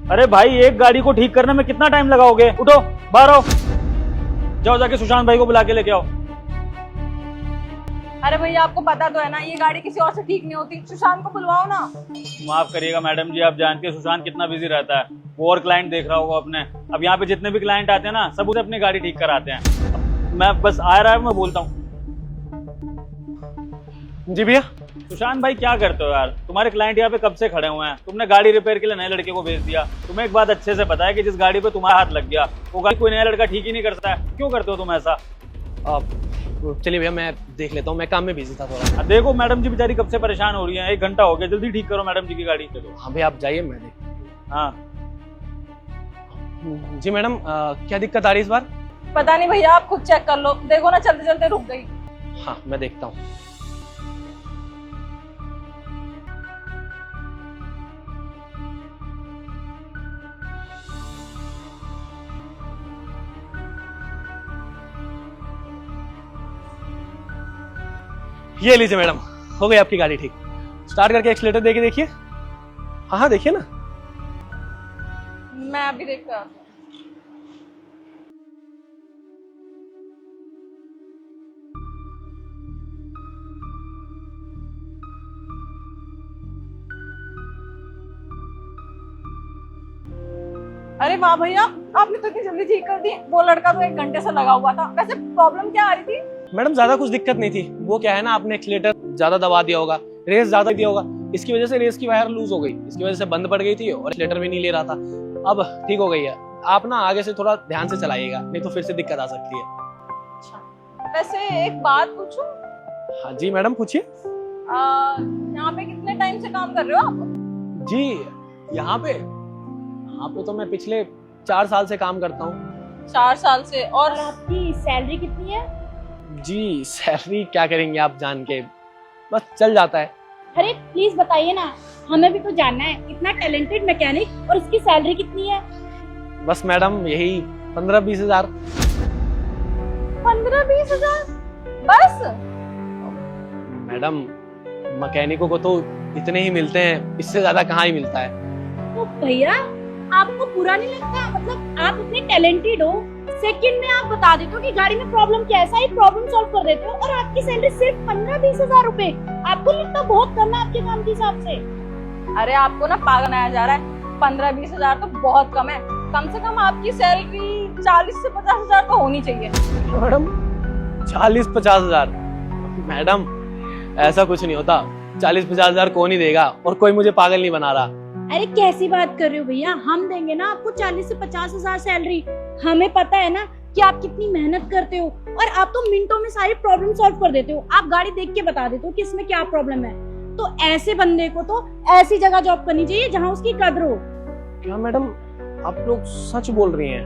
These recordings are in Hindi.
अरे भाई, एक गाड़ी को ठीक करने में कितना टाइम लगाओगे? उठो, बाहर आओ, जाओ जाके सुशांत भाई को बुला के लेके आओ। अरे भैया, आपको पता तो है ना, ये गाड़ी किसी और से ठीक नहीं होती। सुशांत को बुलवाओ ना। माफ करिएगा मैडम जी, आप जानते हैं सुशांत कितना बिजी रहता है, वो और क्लाइंट देख रहा होगा अपने। अब यहाँ पे जितने भी क्लाइंट आते हैं ना, सब उसे अपनी गाड़ी ठीक कराते हैं। मैं बस आ रहा है, मैं बोलता हूँ। जी भैया। सुशांत भाई, क्या करते हो यार? तुम्हारे क्लाइंट यहाँ पे कब से खड़े हुए हैं, तुमने गाड़ी रिपेयर के लिए नए लड़के को भेज दिया। तुम्हें एक बात अच्छे से पता है कि जिस गाड़ी पे तुम्हारा हाथ लग गया, वो गाड़ी कोई नया लड़का ठीक ही नहीं करता है। क्यों करते हो तुम ऐसा? चलिए भैया, मैं देख लेता हूँ, मैं काम में बिजी था थोड़ा। देखो मैडम जी बेचारी कब से परेशान हो रही है, 1 घंटा हो गया, जल्दी ठीक करो मैडम जी की गाड़ी। हाँ भैया, आप जाइए, मैं देख। हाँ जी मैडम, क्या दिक्कत आ रही है इस बार? पता नहीं भैया, आप खुद चेक कर लो। देखो ना, चलते चलते रुक गई। हाँ, मैं देखता हूँ। ये लीजिए मैडम, हो गई आपकी गाड़ी ठीक। स्टार्ट करके एक्सीलेटर देके देखिए। हाँ हाँ, देखिए ना। मैं अभी देख कर आती हूँ। अरे वाह भैया, आपने तो इतनी जल्दी ठीक कर दी। वो लड़का तो 1 घंटे से लगा हुआ था। वैसे प्रॉब्लम क्या आ रही थी? मैडम, ज्यादा कुछ दिक्कत नहीं थी। वो क्या है ना, आपने एक्सीलेटर ज्यादा दबा दिया होगा, रेस ज्यादा दिया होगा, इसकी वजह से रेस की वायर लूज हो गई, इसकी वजह से बंद पड़ गई थी और एक्सीलेटर भी नहीं ले रहा था। अब ठीक हो गई है। आप ना आगे से थोड़ा ध्यान से चलाइएगा, नहीं तो फिर से दिक्कत आ सकती है। अच्छा, वैसे एक बात पूछूं? हाँ जी मैडम, पूछिए। यहाँ पे कितने टाइम से काम कर रहे हो आप? जी, यहाँ पे तो मैं पिछले 4 साल से काम करता हूँ। 4 साल से। और आपकी सैलरी कितनी है? जी, सैलरी क्या करेंगे आप जान के, बस चल जाता है। अरे प्लीज बताइए ना, हमें भी तो जानना है। इतना टैलेंटेड मैकेनिक और उसकी सैलरी कितनी है? बस मैडम, यही 15-20 हजार। 15-20 हजार बस? मैडम, मैकेनिकों को तो इतने ही मिलते हैं, इससे ज्यादा कहाँ ही मिलता है। तो भैया, आपको बुरा नहीं लगता? मतलब आप इतने टैलेंटेड हो, सेकंड में आप बता देते हो कि गाड़ी में प्रॉब्लम क्या है, सारी प्रॉब्लम सॉल्व कर देते हो, और आपकी सैलरी सिर्फ 15-20 हजार रुपए। आपको लगता बहुत कम है आपके काम के हिसाब से? अरे आपको ना पागल बनाया जा रहा है। 15-20 हजार तो बहुत कम है। कम से कम आपकी सैलरी 40 से 50 हजार तो होनी चाहिए। मैडम, 40-50 हजार? मैडम, ऐसा कुछ नहीं होता। 40-50 हजार कौन ही देगा, और कोई मुझे पागल नहीं बना रहा। अरे कैसी बात कर रहे हो भैया, हम देंगे ना आपको 40 से 50 हजार सैलरी। हमें पता है ना कि आप कितनी मेहनत करते हो, और आप तो मिनटों में सारी प्रॉब्लम सॉल्व कर देते हो। आप गाड़ी देख के बता देते हो कि इसमें क्या प्रॉब्लम है। तो ऐसे बंदे को तो ऐसी जगह जॉब करनी चाहिए जहाँ उसकी कद्र हो। क्या मैडम, आप लोग सच बोल रही हैं?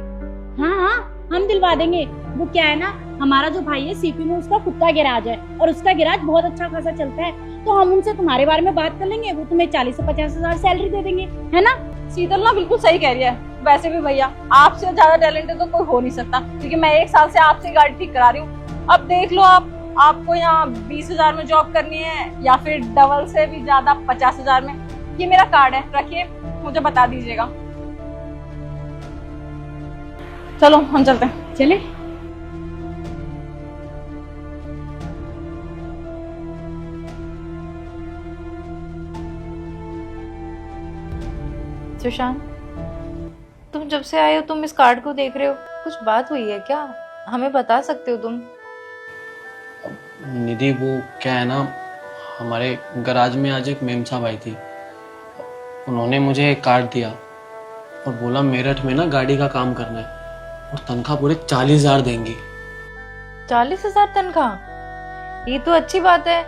हाँ हाँ, हम दिलवा देंगे। वो क्या है ना, हमारा जो भाई है सीपी में, उसका खुद का गैराज है, और उसका गैराज बहुत अच्छा खासा चलता है। तो हम उनसे तुम्हारे बारे में बात कर लेंगे, वो तुम्हें 40 से 50 हजार सैलरी दे देंगे, है ना? शीतल ना बिल्कुल सही कह रही है। वैसे भी भैया, आपसे ज्यादा टैलेंटेड तो कोई हो नहीं सकता, क्योंकि मैं 1 साल से आपसे गाड़ी ठीक करा रही हूँ। अब देख लो आपको यहाँ 20 हजार में जॉब करनी है, या फिर डबल से भी ज्यादा 50 हजार में। ये मेरा कार्ड है, रखिए, मुझे बता दीजिएगा। चलो हम चलते हैं। चले। सुशांत, तुम जब से आए हो तुम इस कार्ड को देख रहे हो। कुछ बात हुई है क्या? हमें बता सकते हो तुम? निधि, वो क्या है ना, हमारे गराज में आज एक मेम साहब आई थी। उन्होंने मुझे एक कार्ड दिया और बोला मेरठ में ना गाड़ी का काम करना है, और तनख्वाह पूरे 40 हजार देंगी। 40 हजार तनख्वाह? ये तो अच्छी बात है।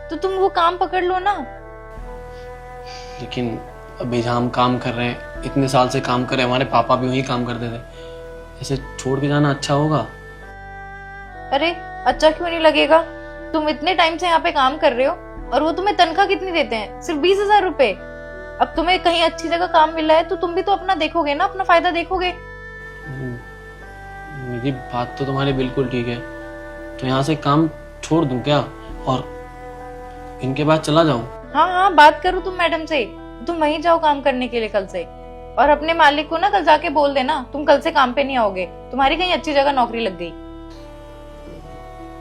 तो तुम वो काम पकड़ लो ना। लेकिन अभी जहाँ हम काम कर रहे हैं, इतने साल से काम कर रहे हैं, हमारे पापा भी वहीं काम करते थे, ऐसे छोड़ के जाना अच्छा होगा? अरे अच्छा क्यों नहीं लगेगा? तुम इतने टाइम से यहाँ पे काम कर रहे हो, और वो तुम्हें तनख्वाह कितनी देते हैं? सिर्फ 20 हजार रुपए। अब तुम्हें कहीं अच्छी जगह काम मिला है तो तुम भी तो अपना देखोगे ना, अपना फायदा देखोगे। मेरी बात तो तुम्हारी बिल्कुल ठीक है, तो यहाँ से काम छोड़ दूं क्या और इनके बाद चला जाऊं? हाँ हाँ, बात करो तुम मैडम से, तुम वहीं जाओ काम करने के लिए कल से। और अपने मालिक को ना कल जाके बोल देना तुम कल से काम पे नहीं आओगे, तुम्हारी कहीं अच्छी जगह नौकरी लग गई।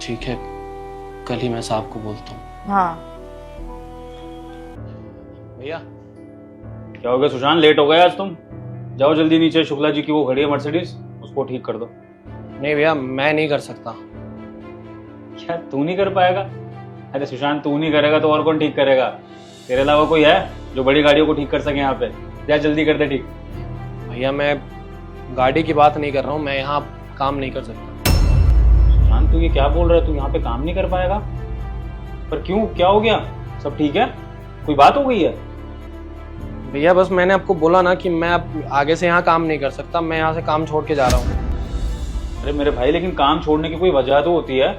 ठीक है, कल ही मैं साहब को बोलता हूँ। हाँ भैया क्या हो गया सुशांत, लेट हो गए आज तुम? जाओ जल्दी नीचे, शुक्ला जी की वो खड़ी है मर्सिडीज, उसको ठीक कर दो। नहीं भैया, मैं नहीं कर सकता। क्या तू नहीं कर पाएगा? अरे सुशांत, तू नहीं करेगा तो और कौन ठीक करेगा? तेरे अलावा कोई है जो बड़ी गाड़ियों को ठीक कर सके यहाँ पे? जा जल्दी कर दे ठीक। भैया मैं गाड़ी की बात नहीं कर रहा हूँ, मैं यहाँ काम नहीं कर सकता। सुशांत तू ये क्या बोल रहा है? तू यहाँ पे काम नहीं कर पाएगा? पर क्यों, क्या हो गया? सब ठीक है? कोई बात हो गई है? भैया बस मैंने आपको बोला ना कि मैं अब आगे से यहाँ काम नहीं कर सकता, मैं यहाँ से काम छोड़ के जा रहा हूँ। अरे मेरे भाई, लेकिन काम छोड़ने की कोई वजह तो होती है।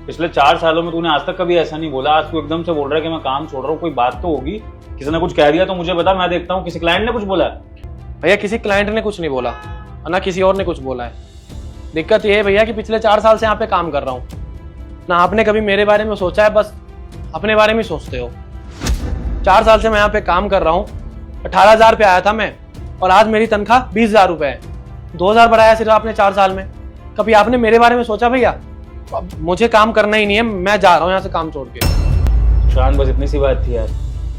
पिछले 4 सालों में तूने आज तक कभी ऐसा नहीं बोला, आज तू एकदम से बोल रहा है कि मैं काम छोड़ रहा हूँ। कोई बात तो होगी, किसी ने कुछ कह दिया तो मुझे बता, मैं देखता हूँ। किसी क्लाइंट ने कुछ बोला है? भैया किसी क्लाइंट ने कुछ नहीं बोला, ना किसी और ने कुछ बोला है। दिक्कत ये है भैया कि पिछले 4 साल से यहाँ पे काम कर रहा हूँ ना, आपने कभी मेरे बारे में सोचा है? बस अपने बारे में सोचते हो। 4 साल से मैं यहाँ पे काम कर रहा हूँ, 18,000 पे आया था मैं, और आज मेरी तनख्वाह 20,000 रुपए है। 2,000 बढ़ाया सिर्फ आपने 4 साल में। कभी आपने मेरे बारे में सोचा भैया? अब मुझे काम करना ही नहीं है, मैं जा रहा हूँ यहाँ से काम छोड़ के। शान बस इतनी सी बात थी यार।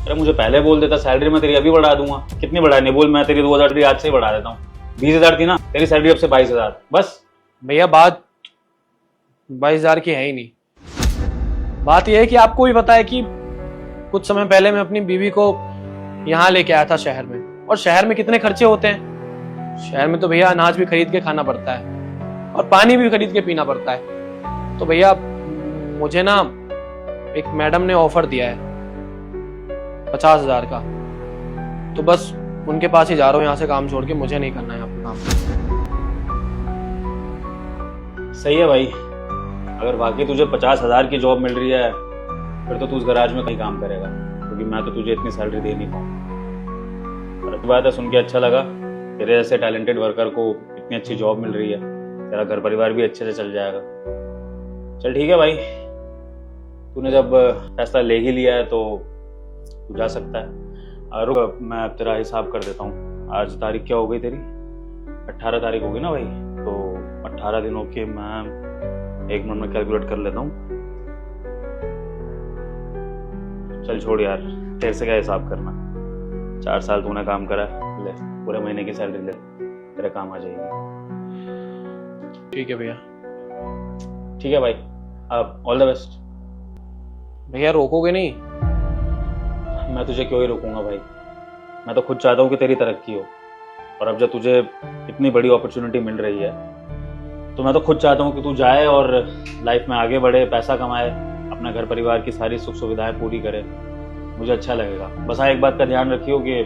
अरे मुझे पहले बोल देता, सैलरी मैं तेरी अभी बढ़ा दूंगा। कितनी बढ़ानी बोल, मैं तेरी 2,000 आज से ही बढ़ा देता हूँ। 20,000 थी ना तेरी सैलरी, अब से 22,000 बस। भैया बात 22,000 की है ही नहीं। बात यह है कि आपको भी पता है कि कुछ समय पहले मैं अपनी बीवी को यहाँ लेके आया था शहर में, और शहर में कितने खर्चे होते हैं। शहर में तो भैया अनाज भी खरीद के खाना पड़ता है और पानी भी खरीद के पीना पड़ता है। तो भैया मुझे ना एक मैडम ने ऑफर दिया है 50,000 का, तो बस उनके पास ही जा रहा हूँ यहाँ से काम छोड़ के। मुझे नहीं करना है यहाँ पे काम। सही है भाई, अगर वाकई तुझे 50,000 की जॉब मिल रही है फिर तो तू उस गैराज में कहीं काम करेगा, क्योंकि मैं तो तुझे इतनी सैलरी दे नहीं पाऊँ। और अच्छी बात है, सुन के अच्छा लगा। तेरे जैसे टैलेंटेड वर्कर को इतनी अच्छी जॉब मिल रही है, तेरा घर परिवार भी अच्छे से चल जाएगा। चल ठीक है भाई, तूने जब फैसला ले ही लिया है तो तू जा सकता है। रुक, मैं तेरा हिसाब कर देता हूँ। आज तारीख क्या हो गई तेरी? 18 तारीख होगी ना भाई, तो 18 दिनों के मैं 1 मिनट में कैलकुलेट कर लेता हूँ। चल छोड़ यार, तेरे से क्या हिसाब करना। 4 साल तूने काम करा, ले पूरे महीने की सैलरी ले, तेरे काम आ जाएगी। ठीक है भैया। ठीक है भाई, अब ऑल द बेस्ट। भैया रोकोगे नहीं? मैं तुझे क्यों ही रोकूंगा भाई, मैं तो खुद चाहता हूँ कि तेरी तरक्की हो। और अब जब तुझे इतनी बड़ी अपॉर्चुनिटी मिल रही है तो मैं तो खुद चाहता हूँ कि तू जाए और लाइफ में आगे बढ़े, पैसा कमाए, अपने घर परिवार की सारी सुख सुविधाएं पूरी करे। मुझे अच्छा लगेगा। बस हाँ, एक बात का ध्यान रखियो कि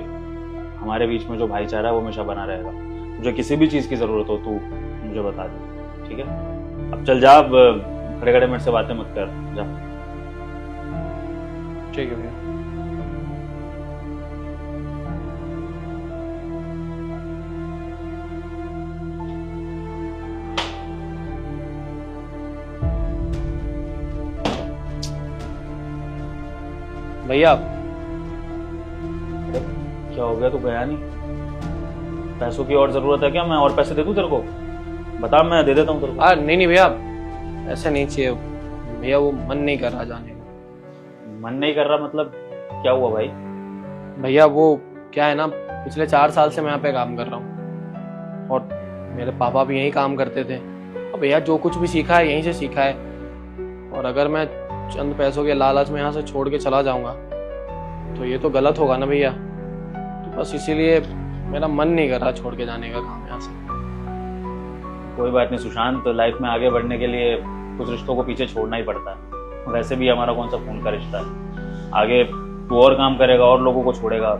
हमारे बीच में जो भाईचारा है वो हमेशा बना रहेगा। मुझे किसी भी चीज़ की ज़रूरत हो तू मुझे बता दे, ठीक है? अब चल जा, अब खड़े खड़े मेरे से बातें मत कर, जा। ठीक है भैया। भैया क्या हो गया, तू गया नहीं? पैसों की और जरूरत है क्या? मैं और पैसे दे दूं तेरे को? बता, मैं दे देता हूँ तेरे को। नहीं नहीं भैया, ऐसा नहीं चाहिए भैया, वो मन नहीं कर रहा जाने का। मन नहीं कर रहा मतलब क्या हुआ भाई? भैया वो क्या है ना, पिछले 4 साल से मैं यहाँ पे काम कर रहा हूँ और मेरे पापा भी यहीं काम करते थे। और भैया जो कुछ भी सीखा है यहीं से सीखा है, और अगर मैं चंद पैसों के लालच में यहाँ से छोड़ के चला जाऊंगा तो ये तो गलत होगा ना भैया। तो बस इसीलिए मेरा मन नहीं कर रहा छोड़ के जाने का काम यहाँ से। कोई बात नहीं सुशांत, तो लाइफ में आगे बढ़ने के लिए कुछ रिश्तों को पीछे छोड़ना ही पड़ता है। वैसे भी हमारा कौन सा खून का रिश्ता है। आगे तू और काम करेगा और लोगों को छोड़ेगा,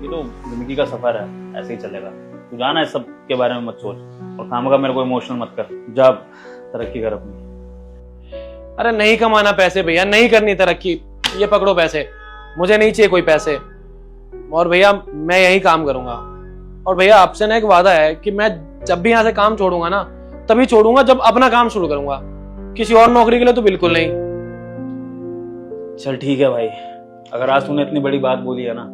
ये तो जिंदगी का सफर है, ऐसे ही चलेगा। तू जाना, इस सब के बारे में मत सोच और खामखा मेरे को इमोशनल मत कर। जा तरक्की कर अपनी। अरे नहीं कमाना पैसे भैया, नहीं करनी तरक्की। ये पकड़ो पैसे, मुझे नहीं चाहिए कोई पैसे। और भैया मैं यही काम करूंगा। और भैया आपसे ना एक वादा है कि मैं जब भी यहाँ से काम छोड़ूंगा ना, तभी छोड़ूंगा जब अपना काम शुरू करूंगा, किसी और नौकरी के लिए तो बिल्कुल नहीं। चल ठीक है भाई, अगर आज तूने इतनी बड़ी बात बोली है ना,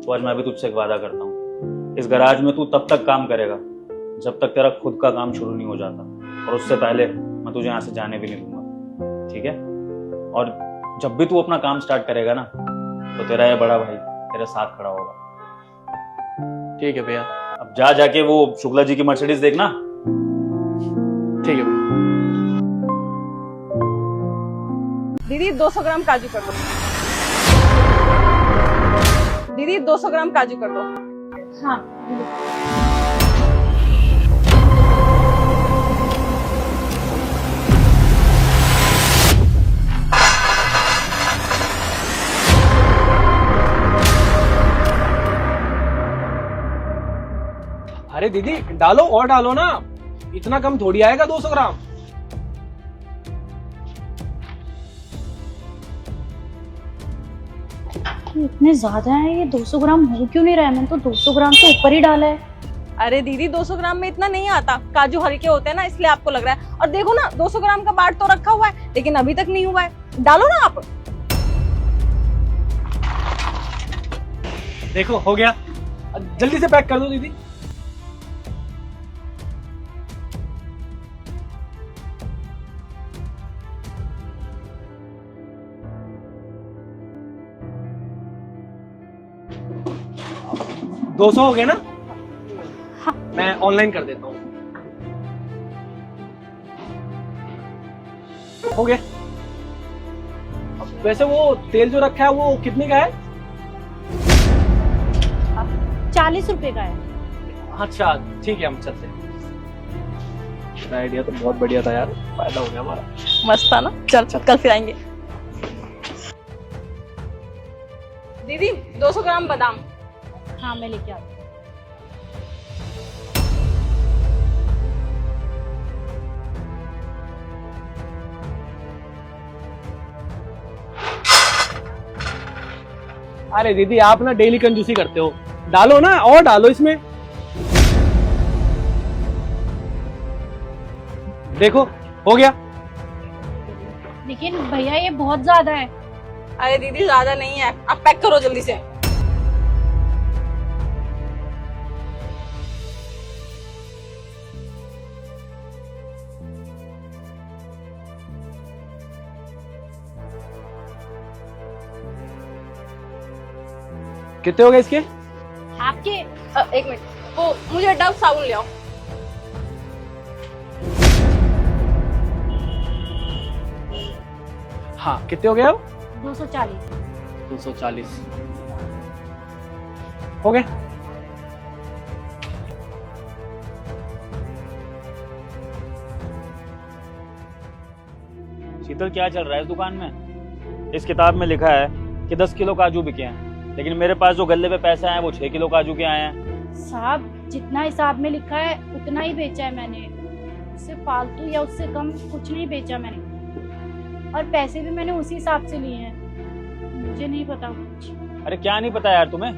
तो आज मैं भी तुझसे एक वादा करता हूँ इस गैराज में तू तब तक काम करेगा जब तक तेरा खुद का काम शुरू नहीं हो जाता, और उससे पहले मैं तुझे यहाँ से जाने भी नहीं दूंगा, ठीक है? और जब भी तू अपना काम स्टार्ट करेगा ना, तो तेरा ये बड़ा भाई तेरे साथ खड़ा होगा। ठीक है भैया। अब जाके वो शुक्ला जी की मर्सिडीज देखना। ठीक है भैया। दीदी 200 ग्राम काजू कर दो। दीदी 200 ग्राम काजू कर दो। हाँ अरे दीदी डालो और डालो ना, इतना कम थोड़ी आएगा 200 ग्राम। इतने ज्यादा है ये, 200 ग्राम हो क्यों नहीं रहा है? मैंने तो 200 ग्राम से ऊपर ही डाला है। अरे दीदी 200 ग्राम में इतना नहीं आता, काजू हल्के होते हैं ना, इसलिए आपको लग रहा है। और देखो ना 200 ग्राम का बाट तो रखा हुआ है, लेकिन अभी तक नहीं हुआ है। डालो ना आप। देखो हो गया, जल्दी से पैक कर दो दीदी। दो 200 हो गए ना? हाँ। मैं ऑनलाइन कर देता हूँ। हो गया। वैसे वो तेल जो रखा है वो कितने का है? 40 रुपए का है। अच्छा ठीक है, हम चलते हैं। आइडिया तो बहुत बढ़िया था यार, फायदा हो गया हमारा। मस्त था ना? चल कल फिर आएंगे। दीदी 200 ग्राम बादाम। हाँ मैं लेके आती हूँ। अरे दीदी आप ना डेली कंजूसी करते हो, डालो ना और डालो इसमें। देखो हो गया। लेकिन भैया ये बहुत ज्यादा है। अरे दीदी ज्यादा नहीं है, आप पैक करो जल्दी से। कितने हो गए इसके? आपके एक मिनट, वो मुझे डव साबुन ले आओ। हाँ कितने हो गए अब? 240। 240 हो गए। शीतल क्या चल रहा है इस दुकान में? इस किताब में लिखा है कि 10 किलो काजू बिके हैं, लेकिन मेरे पास जो गल्ले पे पैसे आए हैं वो 6 किलो काजू के आए हैं। साहब जितना हिसाब में लिखा है उतना ही बेचा है मैंने, उससे फालतू या उससे कम कुछ नहीं बेचा मैंने, और पैसे भी मैंने उसी हिसाब से लिए हैं। मुझे नहीं पता कुछ। अरे क्या नहीं पता यार तुम्हें?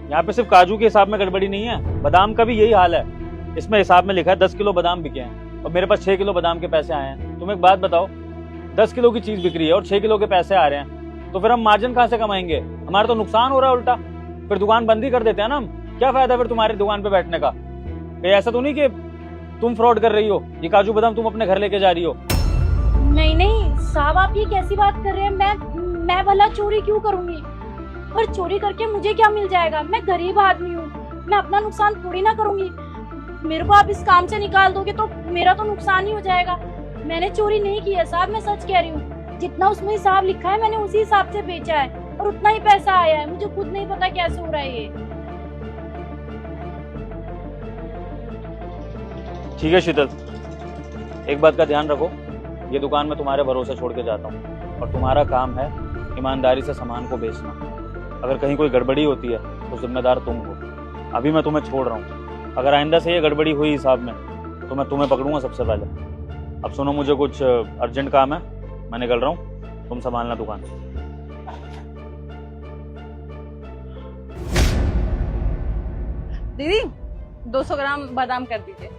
यहाँ पे सिर्फ काजू के हिसाब में गड़बड़ी नहीं है, बादाम का भी यही हाल है। इसमें हिसाब में लिखा है 10 किलो बादाम बिके हैं और मेरे पास 6 किलो बादाम के पैसे आए हैं। तुम एक बात बताओ, 10 किलो की चीज बिक रही है और 6 किलो के पैसे आ रहे हैं, तो फिर हम मार्जिन कहाँ से कमाएंगे? हमारा तो नुकसान हो रहा है उल्टा। फिर दुकान बंद ही कर देते हैं ना हम। क्या फायदा फिर तुम्हारी दुकान पे बैठने का? कहीं ऐसा तो नहीं कि तुम फ्रॉड कर रही हो, ये काजू बादाम तुम अपने घर लेके जा रही हो? नहीं नहीं साहब, आप ये कैसी बात कर रहे हैं? मैं भला चोरी क्यों करूंगी? और चोरी करके मुझे क्या मिल जाएगा? मैं गरीब आदमी हूँ, मैं अपना नुकसान थोड़ी ना करूंगी। मेरे को आप इस काम से निकाल दोगे तो मेरा तो नुकसान ही हो जाएगा। मैंने चोरी नहीं की है साहब, मैं सच कह रही हूँ। जितना उसमें हिसाब लिखा है मैंने उसी हिसाब से बेचा है और उतना ही पैसा आया है। मुझे खुद नहीं पता कैसे हो रहा है ये। ठीक है शीतल, एक बात का ध्यान रखो, ये दुकान मैं तुम्हारे भरोसे छोड़ के जाता हूँ और तुम्हारा काम है ईमानदारी से सामान को बेचना। अगर कहीं कोई गड़बड़ी होती है तो जिम्मेदार तुम हो। अभी मैं तुम्हें छोड़ रहा हूँ, अगर आइंदा से ये गड़बड़ी हुई हिसाब में तो मैं तुम्हें पकड़ूंगा सबसे पहले। अब सुनो, मुझे कुछ अर्जेंट काम है, मैं निकल रहा हूँ, तुम संभालना दुकान। दीदी 200 ग्राम बादाम कर दीजिए।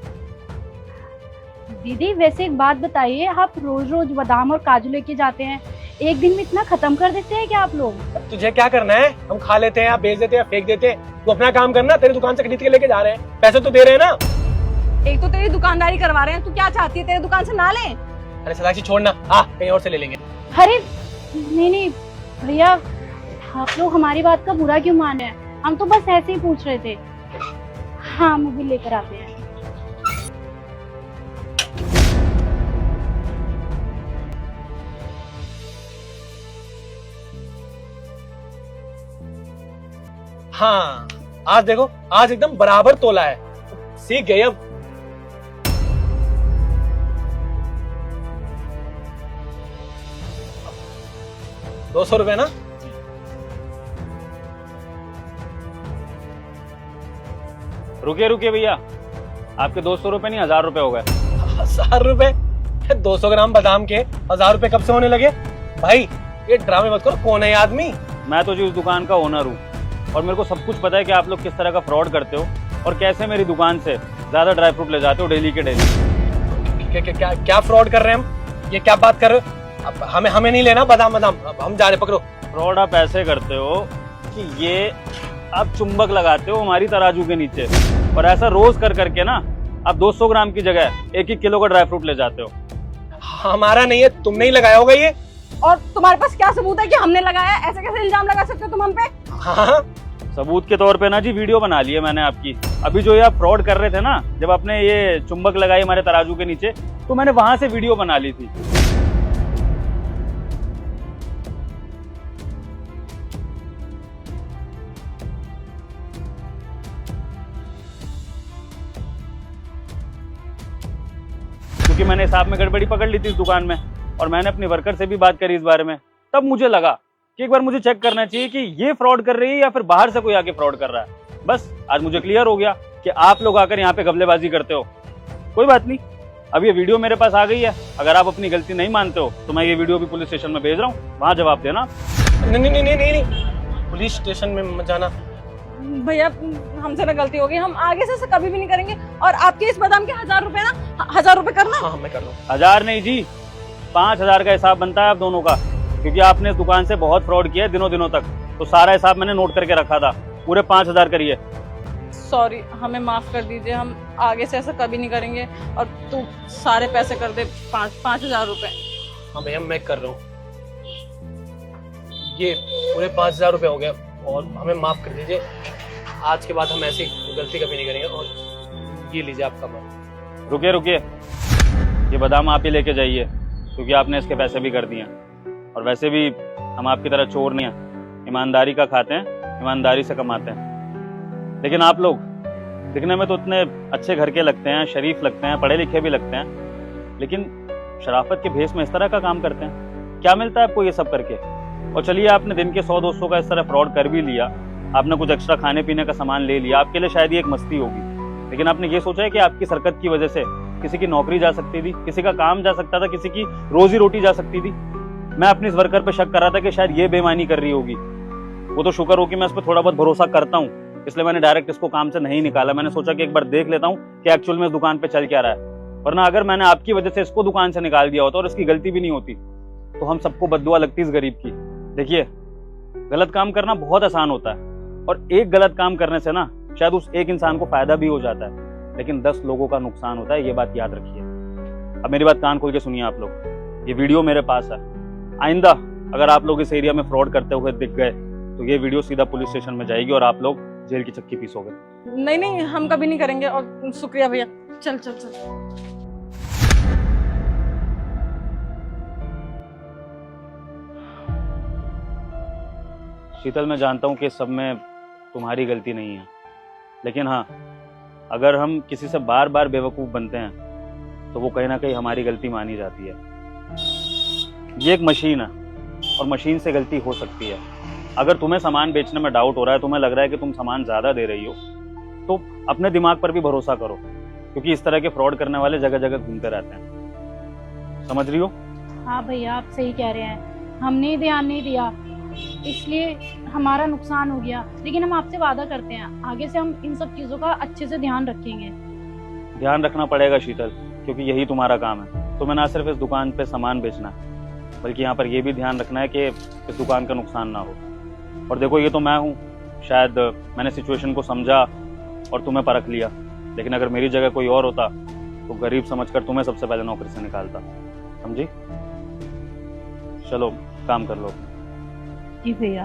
दीदी वैसे एक बात बताइए, आप रोज रोज बादाम और काजू लेके जाते हैं, एक दिन में इतना खत्म कर देते हैं क्या आप लोग? तुझे क्या करना है? हम खा लेते हैं या बेच देते हैं, फेंक देते हैं। तू अपना काम करना, तेरी दुकान से खरीद के लेके जा रहे हैं, पैसे तो दे रहे हैं ना। एक तो तेरी दुकानदारी करवा रहे हैं, तू क्या चाहती है तेरी दुकान से ना लें? अरे सदाक्षी छोड़ना, कहीं और से ले लेंगे। अरे नहीं भैया, आप लोग हमारी बात का बुरा क्यों मान रहे हैं? हम तो बस ऐसे ही पूछ रहे थे। हाँ, मोबाइल लेकर आते हैं। हाँ, आज देखो, आज एकदम बराबर तोला है। सीख गए अब। ₹200 ना? रुकिए भैया, आपके ₹200 नहीं ₹1000 हो गए। ₹1000? 200 ग्राम बादाम के ₹1000 कब से होने लगे? भाई ये ड्रामे मत करो, कौन है ये आदमी? मैं तो जी उस दुकान का ओनर हूँ और मेरे को सब कुछ पता है कि आप लोग किस तरह का फ्रॉड करते हो और कैसे मेरी दुकान से ज्यादा ड्राई फ्रूट ले जाते हो डेली के डेली। क्या फ्रॉड कर रहे हैं हम? ये क्या बात कर रहे हो? अब हमें नहीं लेना बादाम। अब हम जा रहे, पकड़ो। फ्रॉड आप ऐसे करते हो कि ये आप चुंबक लगाते हो हमारी तराजू के नीचे और ऐसा रोज कर करके ना आप 200 ग्राम की जगह 1-1 किलो का ड्राई फ्रूट ले जाते हो। हमारा नहीं है, तुमने ही लगाया होगा ये। और तुम्हारे पास क्या सबूत है कि हमने लगाया? ऐसे कैसे इल्जाम लगा सकते हो तुम हम पे? हाँ, सबूत के तौर पे ना जी वीडियो बना ली है मैंने आपकी। अभी जो ये आप फ्रॉड कर रहे थे ना, जब आपने ये चुंबक लगाई हमारे तराजू के नीचे, तो मैंने वहां से वीडियो बना ली थी। क्योंकि मैंने हिसाब में गड़बड़ी पकड़ ली थी इस दुकान में और मैंने अपने वर्कर से भी बात करी इस बारे में। तब मुझे लगा कि एक बार मुझे चेक करना चाहिए कि ये फ्रॉड कर रही है या फिर बाहर से कोई आके फ्रॉड कर रहा है। बस आज मुझे क्लियर हो गया कि आप लोग आकर यहाँ पे घपलेबाजी करते हो। कोई बात नहीं, अब ये वीडियो मेरे पास आ गई है। अगर आप अपनी गलती नहीं मानते हो तो मैं ये वीडियो भी पुलिस स्टेशन में भेज रहा हूँ, वहां जवाब देना। नहीं, पुलिस स्टेशन में मत जाना। भैया हमसे ना गलती हो गई, हम आगे से कभी भी नहीं करेंगे। और आपके इस बादाम के ₹1000 ना, ₹1000 करना। हाँ, मैं कर लूँ। 1000 नहीं जी, 5000 का हिसाब बनता है आप दोनों का, क्योंकि आपने इस दुकान से बहुत फ्रॉड किया है दिनों तक। तो सारा हिसाब मैंने नोट करके रखा था। पूरे 5000 करिए। सॉरी, हमें माफ कर दीजिए, हम आगे से ऐसा कभी नहीं करेंगे। और तू सारे पैसे कर दे, 5000 रुपए। हाँ भैया, मैं कर रहा हूँ। ये पूरे 5000 रुपए हो गए और हमें माफ कर दीजिए। आज के बाद हम ऐसी गलती कभी नहीं करेंगे। और ये लीजिए आपका माल। रुकिए, ये बादाम आप ही लेके जाइए, क्योंकि आपने इसके पैसे भी कर दिए। और वैसे भी हम आपकी तरह चोर नहीं हैं, ईमानदारी का खाते हैं, ईमानदारी से कमाते हैं। लेकिन आप लोग दिखने में तो इतने अच्छे घर के लगते हैं, शरीफ लगते हैं, पढ़े लिखे भी लगते हैं, लेकिन शराफत के भेष में इस तरह का काम करते हैं। क्या मिलता है आपको ये सब करके? और चलिए, आपने दिन के 100-200 का इस तरह फ्रॉड कर भी लिया, आपने कुछ एक्स्ट्रा खाने पीने का सामान ले लिया, आपके लिए शायद ये एक मस्ती होगी। लेकिन आपने ये सोचा है कि आपकी हरकत की वजह से किसी की नौकरी जा सकती थी, किसी का काम जा सकता था, किसी की रोजी रोटी जा सकती थी। मैं अपने इस वर्कर पे शक कर रहा था कि शायद ये बेईमानी कर रही होगी। वो तो शुक्र हो कि मैं इस पर थोड़ा बहुत भरोसा करता हूँ, इसलिए मैंने डायरेक्ट इसको काम से नहीं निकाला। मैंने सोचा कि एक बार देख लेता हूँ कि एक्चुअल में इस दुकान पे चल क्या रहा है। वरना अगर मैंने आपकी वजह से इसको दुकान से निकाल दिया होता और इसकी गलती भी नहीं होती तो हम सबको बद्दुआ लगती इस गरीब की। देखिए, गलत काम करना बहुत आसान होता है और एक गलत काम करने से ना शायद उस एक इंसान को फायदा भी हो जाता है, लेकिन 10 लोगों का नुकसान होता है। ये बात याद रखिए। अब मेरी बात कान खोल के सुनिए आप लोग। ये वीडियो मेरे पास है। आइंदा अगर आप लोग इस एरिया में फ्रॉड करते हुए दिख गए तो ये वीडियो सीधा पुलिस स्टेशन में जाएगी और आप लोग जेल की चक्की पीसोगे। नहीं, हम कभी नहीं करेंगे। और शुक्रिया भैया। चल। शीतल, मैं जानता हूँ कि इस सब में तुम्हारी गलती नहीं है, लेकिन हाँ, अगर हम किसी से बार बार बेवकूफ़ बनते हैं तो वो कहीं ना कहीं हमारी गलती मानी जाती है। ये एक मशीन है और मशीन से गलती हो सकती है। अगर तुम्हें सामान बेचने में डाउट हो रहा है, तुम्हें लग रहा है कि तुम सामान ज़्यादा दे रही हो, तो अपने दिमाग पर भी भरोसा करो, क्योंकि इस तरह के फ्रॉड करने वाले जगह जगह घूमते रहते हैं। समझ रही हो? हाँ भैया, आप सही कह रहे हैं। हमने ध्यान नहीं दिया, इसलिए हमारा नुकसान हो गया। लेकिन हम आपसे वादा करते हैं, आगे से हम इन सब चीजों का अच्छे से ध्यान रखेंगे। ध्यान रखना पड़ेगा शीतल, क्योंकि यही तुम्हारा काम है। तुम्हें ना सिर्फ इस दुकान पे सामान बेचना है, बल्कि यहाँ पर ये भी ध्यान रखना है कि इस दुकान का नुकसान ना हो। और देखो, ये तो मैं हूँ, शायद मैंने सिचुएशन को समझा और तुम्हें परख लिया, लेकिन अगर मेरी जगह कोई और होता तो गरीब समझकर तुम्हें सबसे पहले नौकरी से निकालता। समझी? चलो काम कर लो। जी भैया।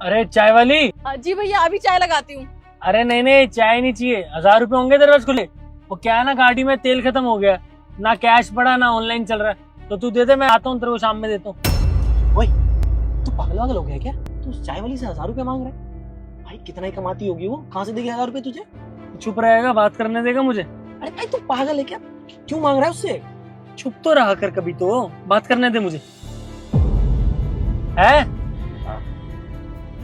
अरे चाय वाली। जी भैया, अभी चाय लगाती हूँ। अरे नहीं नहीं, चाय नहीं चाहिए, 1000 रुपए होंगे तेरे पास खुले। वो क्या है ना, गाड़ी में तेल खत्म हो गया, ना कैश पड़ा ना ऑनलाइन चल रहा है, तो तू दे दे, मैं आता हूँ तेरे को शाम में देता हूँ। ओए, तू पागल वागल हो गया क्या? तू उस चाय वाली से 1000 रुपए मांग रहा है? भाई कितना ही कमाती होगी वो, कहाँ से देगी 1000 रुपए तुझे? चुप रहेगा, बात करने देगा मुझे? अरे भाई तू पागल है क्या? क्यों मांग रहा है उससे? चुप तो रहा कर कभी, तो बात करने दे मुझे। है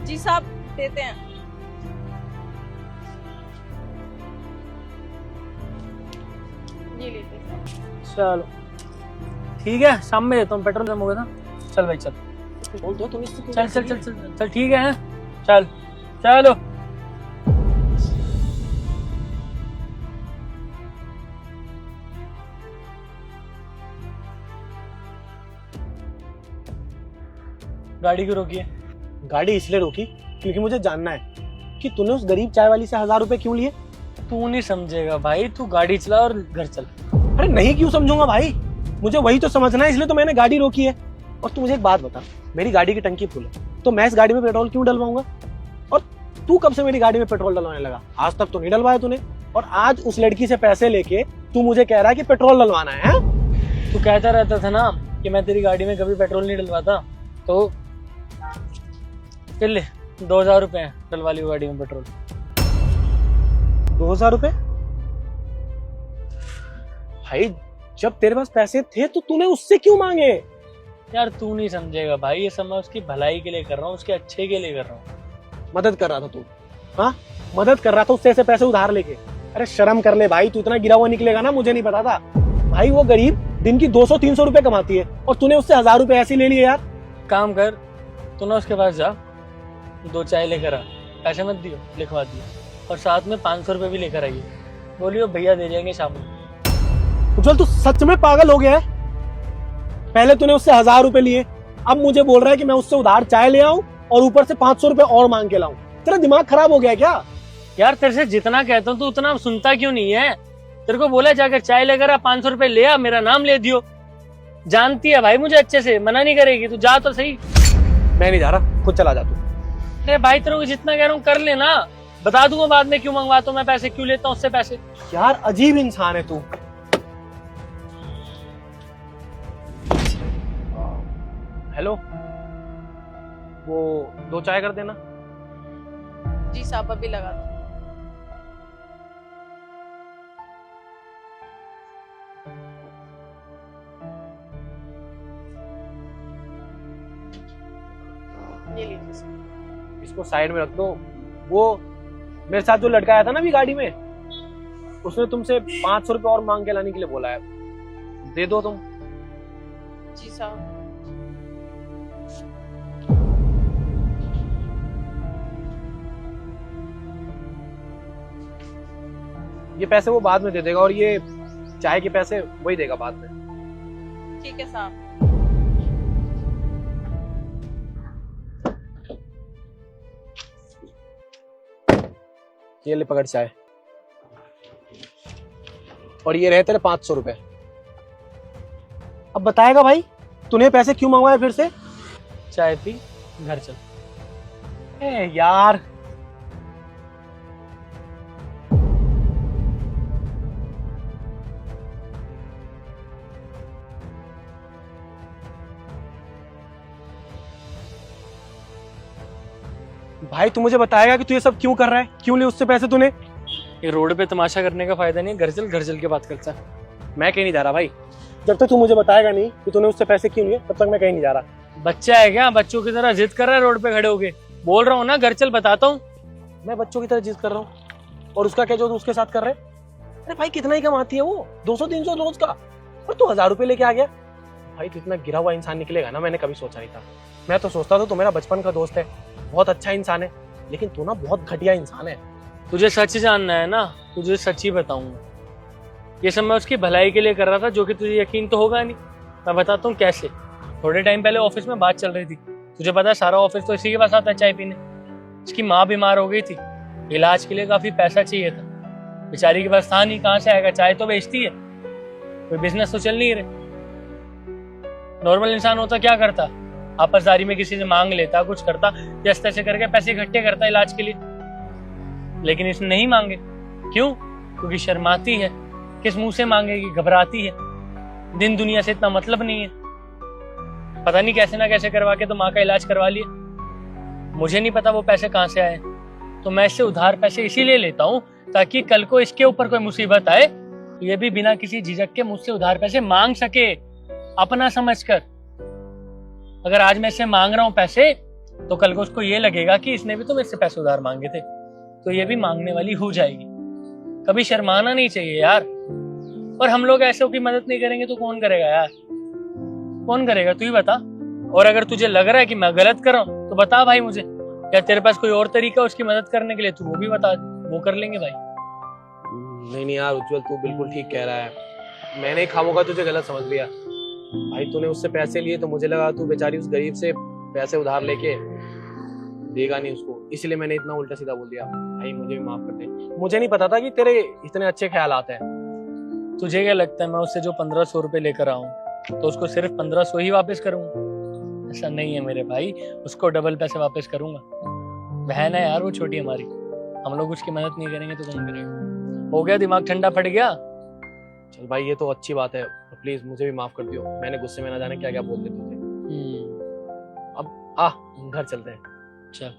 जी साहब, देते हैं। ये लेते हैं। चलो ठीक है, शाम में देता हूँ, पेट्रोल कम हो गया था। चल भाई चल, बोल दो तुम इससे क्यों चल चल करती चल है? चल चल, ठीक है, चल चलो। गाड़ी क्यों रोकी है? गाड़ी इसलिए रोकी क्योंकि मुझे जानना है कि तूने उस गरीब चाय वाली से 1000 रुपए क्यों लिए। तू नहीं समझेगा भाई, तू गाड़ी चला और घर चल। अरे नहीं क्यों समझूंगा भाई, मुझे वही तो समझना है, इसलिए तो मैंने गाड़ी रोकी है। और तू मुझे एक बात बता, मेरी गाड़ी की टंकी फुल है तो मैं इस गाड़ी में पेट्रोल क्यों डलवाऊंगा? और तू कब से मेरी गाड़ी में पेट्रोल डलवाने लगा? आज तक तो नहीं डलवाया तूने, और आज उस लड़की से पैसे लेके तू मुझे कह रहा है कि पेट्रोल डलवाना है? तू कहता रहता था ना कि मैं तेरी गाड़ी में कभी पेट्रोल नहीं डलवाता, तो फिर ले 2000 रुपए हैं, डलवा लियो गाड़ी में पेट्रोल। 2000 रुपए? भाई जब तेरे पास पैसे थे तो तूने उससे क्यों मांगे? यार तू नहीं समझेगा भाई, ये सब मैं उसकी भलाई के लिए कर रहा हूँ, उसके अच्छे के लिए कर रहा हूँ। मदद कर रहा था तू? हाँ, मदद कर रहा था उससे ऐसे पैसे उधार लेके? अरे शर्म कर ले भाई, तू इतना गिरा हुआ निकलेगा ना, मुझे नहीं पता था। भाई वो गरीब दिन की 200-300 रुपए कमाती है और तूने उससे 1000 रुपए ऐसे ले लिए यार। काम कर, तू ना उसके पास जा, 2 चाय लेकर आ, पैसे मत दियो, लिखवा दियो, और साथ में 500 रुपए भी लेकर आइए, बोलियो भैया दे जाएंगे शाम में। उज्जवल तू सच में पागल हो गया है? पहले तूने उससे 1000 रुपए लिए, अब मुझे बोल रहा है कि मैं उससे उधार चाय ले आऊं और ऊपर से 500 रुपए और मांग के लाऊं। तेरा दिमाग खराब हो गया है क्या? यार तेरे से जितना कहता हूँ तू उतना सुनता क्यों नहीं है? तेरे को बोला जाकर चाय लेकर आ, 500 रुपए ले आ, मेरा नाम ले दियो। जानती है भाई मुझे अच्छे से, मना नहीं करेगी, तू जा तो सही। मैं नहीं जा रहा, खुद चला जा तू। अरे भाई तेरे को जितना कह रहा हूँ कर लेना, बता दूंगा बाद में क्यों मंगवाता हूँ मैं पैसे, क्यों लेता हूँ उससे पैसे। यार अजीब इंसान है तू। हेलो, वो 2 चाय कर देना। जी साहब, अभी लगा दो। ये लीजिए। इसको साइड में रख दो। वो मेरे साथ जो लड़का आया था ना अभी गाड़ी में, उसने तुमसे 500 रुपए और मांग के लाने के लिए बोला है, दे दो तुम। जी साहब। ये पैसे वो बाद में दे देगा और ये चाय के पैसे वही देगा बाद में। ठीक है साहब। ये ले पकड़ चाय, और ये रहे तेरे 500 रुपए। अब बताएगा भाई तूने पैसे क्यों मंगवाए फिर से? चाय पी, घर चल। ए यार, भाई तू मुझे बताएगा कि तू ये सब क्यों कर रहा है? क्यों लिए उससे पैसे तूने? ये रोड पे तमाशा करने का फायदा नहीं है, घर चल के बात करता। मैं कहीं नहीं जा रहा भाई, जब तक तू मुझे बताएगा नहीं कि तूने उससे पैसे क्यों लिए तब तक मैं कहीं नहीं जा रहा। बच्चा है क्या? बच्चों की तरह जिद कर रहा है रोड पे खड़े होके? बोल रहा हूँ ना घर चल, बताता हूँ। मैं बच्चों की तरह जिद कर रहा हूँ और उसका क्या जो तू उसके साथ कर रहे? अरे भाई कितना ही कमाती है वो, 200-300 रोज का, और तू 1000 रुपए लेके आ गया। भाई तू इतना गिरा हुआ इंसान निकलेगा ना, मैंने कभी सोचा नहीं था। मैं तो सोचता था तू मेरा बचपन का दोस्त है, बहुत अच्छा इंसान है, लेकिन तू ना बहुत घटिया इंसान है। तुझे सच जानना है ना, तुझे सच ही बताऊंगा। ये सब मैं उसकी भलाई के लिए कर रहा था, जो कि तुझे यकीन तो होगा नहीं। मैं बताता हूँ कैसे। थोड़े टाइम पहले ऑफिस में बात चल रही थी, तुझे पता है सारा ऑफिस तो इसी के पास आता है चाय पीने। इसकी माँ बीमार हो गई थी, इलाज के लिए काफी पैसा चाहिए था, बेचारी के पास था नहीं, कहाँ से आएगा? चाय तो बेचती है, कोई बिजनेस तो चल नहीं रहे। नॉर्मल इंसान होता क्या करता? आपसदारी में किसी से मांग लेता, कुछ करता, जैसे तैसे करके पैसे इकट्ठे करता इलाज के लिए। लेकिन इसने नहीं मांगे। क्यों? क्योंकि शर्माती है। किस मुंह से मांगेगी? घबराती है। दिन दुनिया से इतना मतलब नहीं है। पता नहीं कैसे ना कैसे करवा के तो माँ का इलाज करवा लिया। मुझे नहीं पता वो पैसे कहाँ से आए, तो मैं इससे उधार पैसे इसीलिए लेता हूँ ताकि कल को इसके ऊपर कोई मुसीबत आए तो ये भी बिना किसी झिझक के मुझसे उधार पैसे मांग सके, अपना समझकर। अगर आज मैं इससे मांग रहा हूँ पैसे, तो कल को उसको ये लगेगा कि इसने भी तो मेरे से पैसे उधार मांगे थे, तो ये भी मांगने वाली हो जाएगी। कभी शर्माना नहीं चाहिए यार। और हम लोग ऐसे की मदद नहीं करेंगे तो कौन करेगा यार? कौन करेगा? तू ही बता। और अगर तुझे लग रहा है कि मैं गलत कर रहा हूँ तो बता भाई मुझे, क्या तेरे पास कोई और तरीका है उसकी मदद करने के लिए? तू वो भी बता, वो कर लेंगे भाई। नहीं यार उज्जवल, तू बिल्कुल ठीक कह रहा है। मैंने ही खामोखा तुझे गलत समझ लिया भाई। तूने उससे पैसे लिए तो मुझे लगा तू बेचारी उस गरीब से पैसे उधार लेके देगा नहीं उसको, इसलिए मैंने इतना उल्टा सीधा बोल दिया। भाई मुझे भी माफ कर दे, मुझे नहीं पता था कि तेरे इतने अच्छे ख्याल आते हैं। तुझे क्या लगता है मैं उससे जो 1500 रुपए लेकर आऊं तो उसको सिर्फ 1500 ही वापस करूंगा? ऐसा नहीं है मेरे भाई, उसको डबल पैसे वापस करूंगा। बहन है यार वो छोटी हमारी, हम लोग उसकी मदद नहीं करेंगे तो कौन करेगा? हो गया, दिमाग ठंडा पड़ गया। चल भाई ये तो अच्छी बात है, प्लीज मुझे भी माफ कर दियो। मैंने गुस्से में ना जाने क्या क्या बोल दिया तुझे। अब घर चलते हैं। चल।